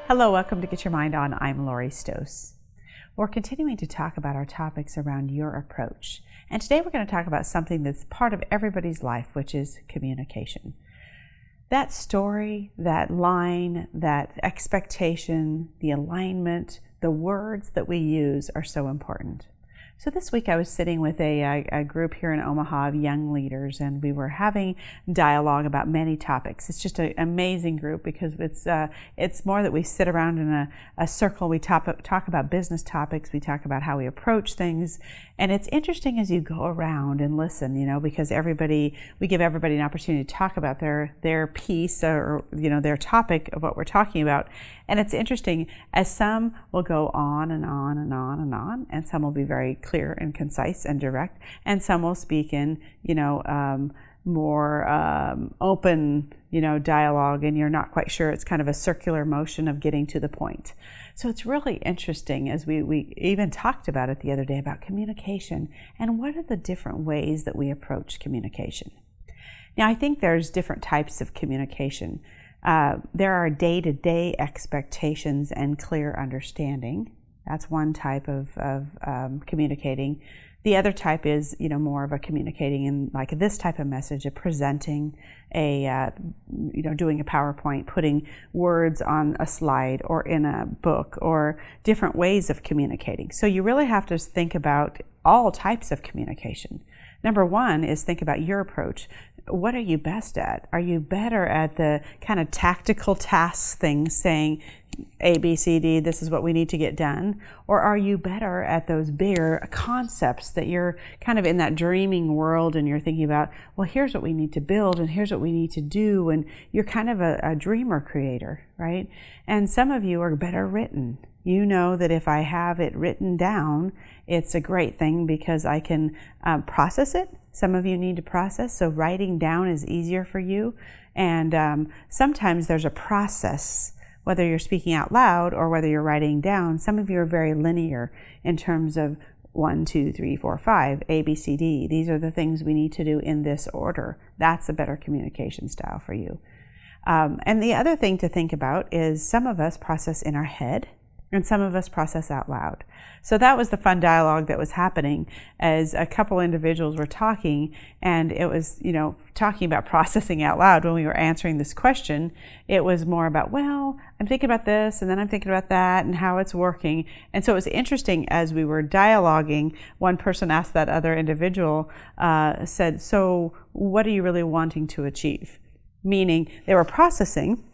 Hello, welcome to Get Your Mind On. I'm Lori Stohs. We're continuing to talk about our topics around your approach. And today we're going to talk about something that's part of everybody's life, which is communication. That story, that line, that expectation, the alignment, the words that we use are so important. So this week I was sitting with a group here in Omaha of young leaders, and we were having dialogue about many topics. It's just an amazing group because it's more that we sit around in a circle. We talk about business topics. We talk about how we approach things. And it's interesting as you go around and listen, because we give everybody an opportunity to talk about their piece or their topic of what we're talking about. And it's interesting as some will go on and on and on and on, and some will be very clear and concise and direct, and some will speak in, more open, dialogue, and you're not quite sure. It's kind of a circular motion of getting to the point. So it's really interesting as we even talked about it the other day about communication and what are the different ways that we approach communication. Now, I think there's different types of communication. There are day-to-day expectations and clear understanding. That's one type of communicating. The other type is, more of a communicating in like this type of message, of presenting doing a PowerPoint, putting words on a slide or in a book, or different ways of communicating. So you really have to think about all types of communication. Number one is think about your approach. What are you best at? Are you better at the kind of tactical tasks things, saying A, B, C, D, this is what we need to get done? Or are you better at those bigger concepts that you're kind of in that dreaming world and you're thinking about, well, here's what we need to build and here's what we need to do, and you're kind of a dreamer creator, right? And some of you are better written. You know that if I have it written down, it's a great thing because I can process it. Some of you need to process, so writing down is easier for you. And sometimes there's a process, whether you're speaking out loud or whether you're writing down. Some of you are very linear in terms of 1, 2, 3, 4, 5, A, B, C, D. These are the things we need to do in this order. That's a better communication style for you. And the other thing to think about is some of us process in our head, and some of us process out loud. So that was the fun dialogue that was happening as a couple individuals were talking, and it was, talking about processing out loud when we were answering this question. It was more about, well, I'm thinking about this, and then I'm thinking about that, and how it's working. And so it was interesting as we were dialoguing, one person asked that other individual, said, so what are you really wanting to achieve? Meaning they were processing,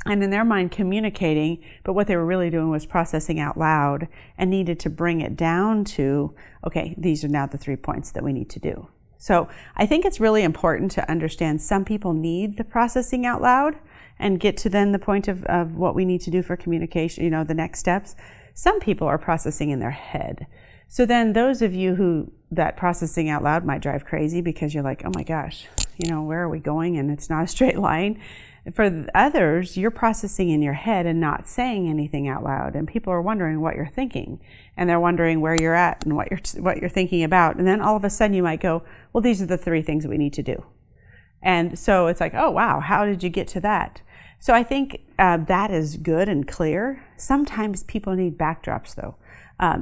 and in their mind communicating, but what they were really doing was processing out loud and needed to bring it down to, okay, these are now the 3 points that we need to do. So I think it's really important to understand some people need the processing out loud and get to then the point of what we need to do for communication, the next steps. Some people are processing in their head. So then those of you who that processing out loud might drive crazy because you're like, oh my gosh, where are we going? And it's not a straight line. For others, you're processing in your head and not saying anything out loud, and people are wondering what you're thinking, and they're wondering where you're at and what you're thinking about. And then all of a sudden you might go, well, these are the 3 things we need to do. And so it's like, oh wow, how did you get to that? So I think that is good and clear. Sometimes people need backdrops though.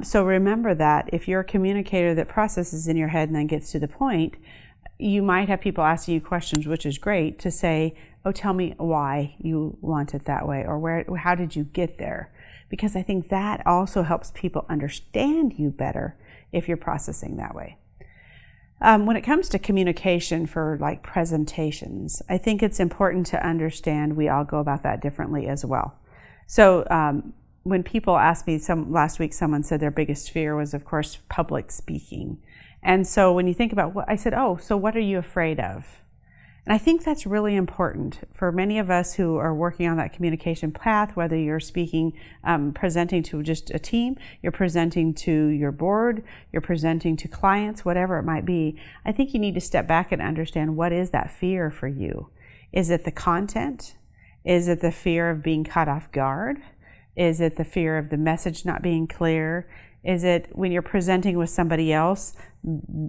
So remember that if you're a communicator that processes in your head and then gets to the point, you might have people asking you questions, which is great, to say, oh, tell me why you want it that way, or how did you get there? Because I think that also helps people understand you better if you're processing that way. When it comes to communication for like presentations, I think it's important to understand we all go about that differently as well. So when people asked me, last week someone said their biggest fear was, of course, public speaking. And so when you think about what I said, oh, so what are you afraid of? And I think that's really important for many of us who are working on that communication path, whether you're speaking, presenting to just a team, you're presenting to your board, you're presenting to clients, whatever it might be. I think you need to step back and understand, what is that fear for you? Is it the content? Is it the fear of being caught off guard? Is it the fear of the message not being clear? Is it when you're presenting with somebody else,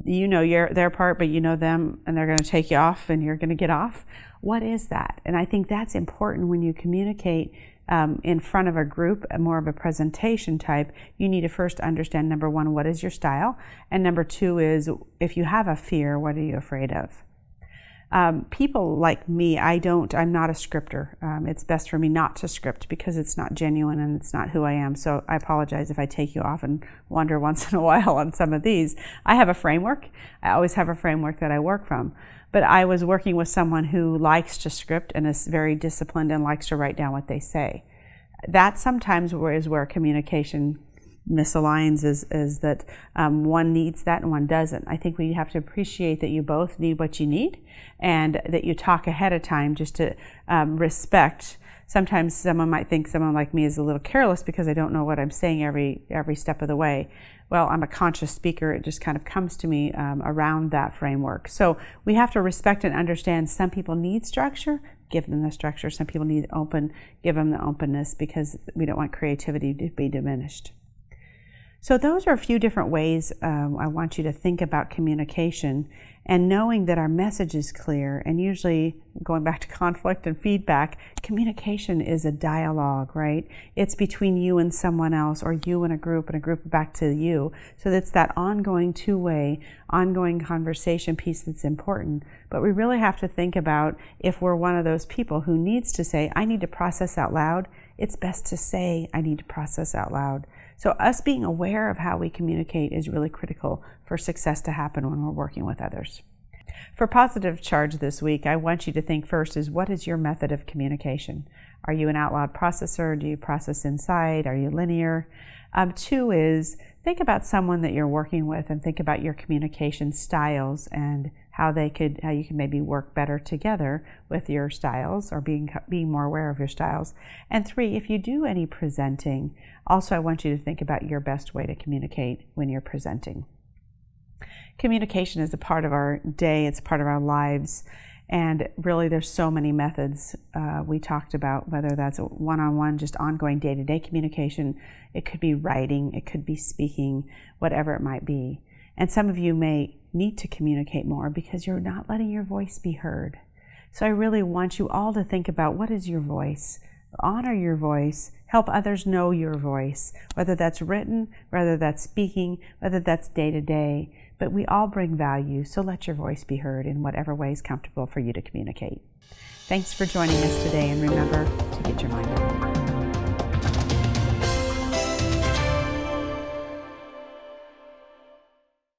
you know their part, but you know them, and they're going to take you off and you're going to get off? What is that? And I think that's important when you communicate in front of a group, more of a presentation type, you need to first understand, number one, what is your style? And number two is, if you have a fear, what are you afraid of? People like me, I'm not a scripter. It's best for me not to script because it's not genuine and it's not who I am. So I apologize if I take you off and wander once in a while on some of these. I have a framework. I always have a framework that I work from. But I was working with someone who likes to script and is very disciplined and likes to write down what they say. That sometimes is where communication misaligns, is that one needs that and one doesn't. I think we have to appreciate that you both need what you need and that you talk ahead of time just to respect. Sometimes someone might think someone like me is a little careless because I don't know what I'm saying every step of the way. Well, I'm a conscious speaker. It just kind of comes to me around that framework. So we have to respect and understand some people need structure, give them the structure. Some people need open, give them the openness, because we don't want creativity to be diminished. So those are a few different ways I want you to think about communication, and knowing that our message is clear. And usually, going back to conflict and feedback, communication is a dialogue, right? It's between you and someone else, or you and a group back to you. So that's that ongoing two-way, ongoing conversation piece that's important. But we really have to think about, if we're one of those people who needs to say, I need to process out loud, it's best to say, I need to process out loud. So us being aware of how we communicate is really critical for success to happen when we're working with others. For positive charge this week, I want you to think first is, what is your method of communication? Are you an out loud processor? Do you process inside? Are you linear? Two is, think about someone that you're working with and think about your communication styles and how you can maybe work better together with your styles, or being more aware of your styles. And three, if you do any presenting, also I want you to think about your best way to communicate when you're presenting. Communication is a part of our day, it's part of our lives, and really there's so many methods we talked about, whether that's one-on-one, just ongoing day-to-day communication. It could be writing, it could be speaking, whatever it might be. And some of you may need to communicate more because you're not letting your voice be heard. So I really want you all to think about, what is your voice? Honor your voice, help others know your voice, whether that's written, whether that's speaking, whether that's day-to-day. But we all bring value, so let your voice be heard in whatever way is comfortable for you to communicate. Thanks for joining us today, and remember to get your mind out.